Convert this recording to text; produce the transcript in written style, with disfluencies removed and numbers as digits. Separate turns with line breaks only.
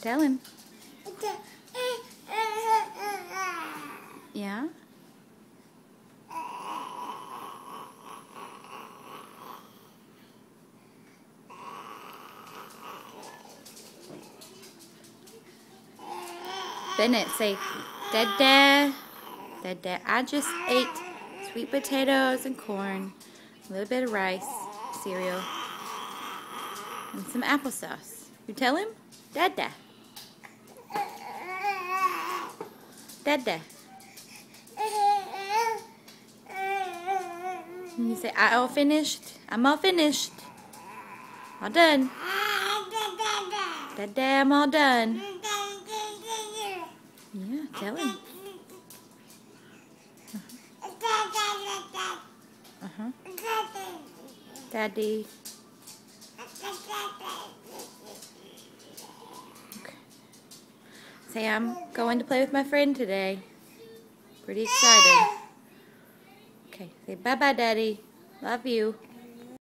Tell him. Yeah? Bennett, say, Dad, I just ate sweet potatoes and corn, a little bit of rice, cereal, and some applesauce. You tell him? Dad. And you say, I'm all finished. All done. Dad, I'm all done. Yeah, tell him. Uh-huh. Daddy. Okay. Say, I'm going to play with my friend today. Pretty excited. Okay, say bye-bye, Daddy. Love you.